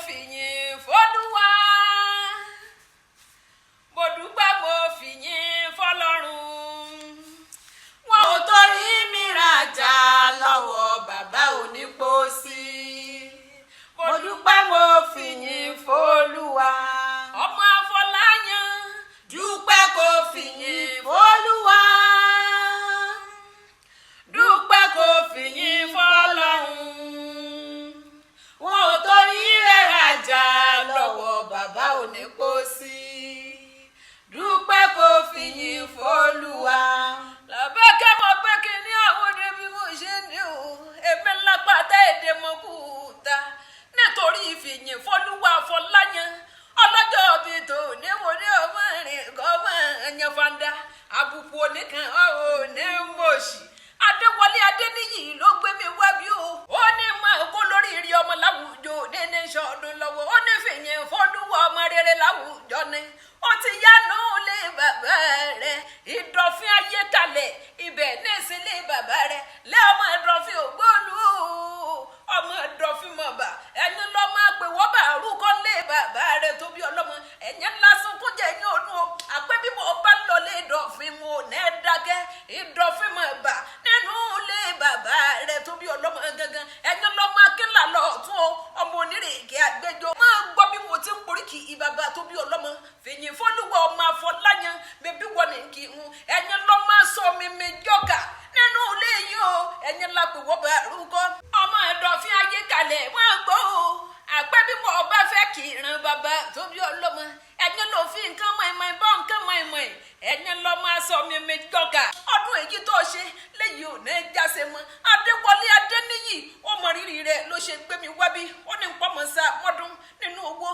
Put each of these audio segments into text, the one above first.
fìyìn f'Olúwa. Mo dúpẹ́ mo fìyìn f'Ọlọ́run. Wọn ò torí mi rajà lọ́wọ́ bàbá onípòsí. Mo dúpẹ́ mo fìyìn f'Olúwa. Ọmọ Afọláyan dúpẹ́ kó fìyìn f'Olúwa. Dúpẹ́ kó fìyìn f'Ọlọ́run. Wọn ò torí rẹ̀ rajà lọ́wọ́ bàbá onípòsí. Dúpẹ́ kó fìyìn f'Olúwa. Làbákẹ́ mọ̀ pé kí ní àwọn òde bí mo ṣe ní o. Èmi ńlá pàtẹ́ èdè mọ́kúta. Nítorí ìfìyìn f'Olúwa Afọláyan. Ọlọ́jọ́ bí tò ní mo ní ọmọ rìn kọ́ mọ́ ẹ̀yàn fanda. Àbùkù oníkan ọ̀hún ní mọ̀ọ́sì. Adéwọlé Adéníyì ló gbé mi wá bí o. Ó ní máa kó lórí ìrì ọmọ láwùjọ ní sọdún lọ́wọ́. Ó ní fìyìn f'Olúwa ọmọ rere láwùjọ ni. Ó ti yánú lé bàbá rẹ̀. Ìdọ̀fin ayé kalẹ̀ ibẹ̀ ní ìsílé bàbá rẹ̀. Lé ọmọ Ìdọ̀fin Ògbólú. Ọmọ Ìdọ̀fin mọ̀bà. Ẹni lọ́ máa pè wọ́n bá rúkọ́ lé bàbá rẹ̀ tó bí ọlọ́mọ. Ẹ̀yẹn lásán kó jẹ́ ẹ̀yìn ònú o. Àpẹ́ bí mo bá lọ lé Ìdọ̀fin mo ní dákẹ́. Ìdọ̀fin mọ̀bà nínú ilé bàbá rẹ̀ tó bí ọlọ́mọ gangan. Ẹ̀yẹn lọ́ máa kí ńlá lọ tún o. Ọmọ onírèké àgbẹjọ. Máa gbọ́ bí mo ti ń poríkì ìbàbà tó bí ọlọ́mọ. Fìyìn f'Olúwa ọmọ Afọláyan. Bébí wọ́n ní kí n. Ẹ̀yẹn lọ́ máa sọ mímí jọ́gà nínú ilé yìí o. Ẹ̀yẹn la pè wọ́n bá rúkọ. Ọmọ Ìdọ̀fin ayé kalẹ̀ wọ́n gbọ́ o. Àpẹ́ bí mo bá fẹ́ kí ìran bàbá tó bí ọlọ́mọ. Ẹ̀yẹn ló fi nǹkan mọ̀ìmọ̀ì bọ́ nǹkan mọ̀ìmọ̀ì. Ẹ̀yẹn lọ́ máa sọ mímí jọ́gà. Ọdún èyí tó ṣe lẹ́yìn ò ní jáse mọ́. Adéwọlé Adéníyì ó mọ rírì rẹ̀ ló ṣe gbé mi wá bí. Ó ní pọ́mọ́sá mọ́dún nínú owó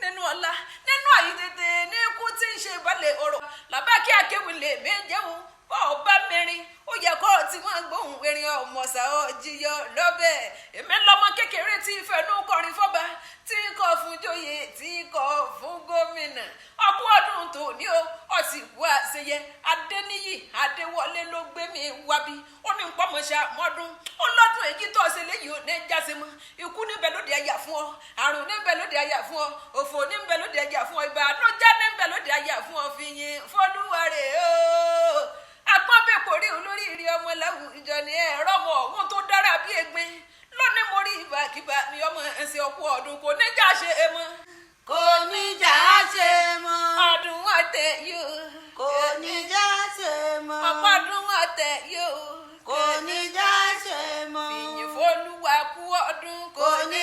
nínú ọlá nínú àyídèdè ní ikú tí ń ṣe ìbálẹ̀ ọ̀rọ̀. Labakeakewi lè mí jẹun bọ́ọ̀ bá mẹ́rin. Ó yẹ kó tí wọ́n gbóhùn erin ọmọọ̀sà ọ̀jìyọ lọ́bẹ̀. Èmi lọ́mọ kékeré tí ìfẹ́nú kọrin fọ́ba. Tí kò fún joyè tí kò fún gómìnà. Ọkú ọdún tòní o. Ọ̀sì bu àṣeyẹ. Adéníyì Adéwọlé ló gbé mi wá bí. Ó ní pọ́mọ́ṣá mọ́dún. Ó lọ́dún èyí tó ṣe léyìí ò ní jáse mọ́. Ikú níbẹ̀ lóde àyà fún ọ. Àrùn níbẹ̀ lóde àyà fún ọ. Òfò níbẹ̀ lóde àyà fún ọ. Ìbànújẹ́ níbẹ̀ lóde àyà fún ọ. Fìyìn f'Olúwa rẹ̀ o. Apọ́nbẹ́pọ̀ rí olórí ìrì ọmọ láwùjọ ni ẹ̀rọ ọmọ ọ̀hún tó dára bí egbin. Lónìí mo rí ìbàkíbà mi ọmọ ẹ̀sìn ọkú ọdún kò ní já ṣe é mọ́. Kò ní já ṣe mọ́. Ọdún ọ̀tẹ̀ yóò. Kò ní já ṣe mọ́. Ọ̀pọ̀ ọdún ọ̀tẹ̀ yóò. Kò ní já ṣe mọ́. Fìyìn f'Olúwa kú ọdún Kò ní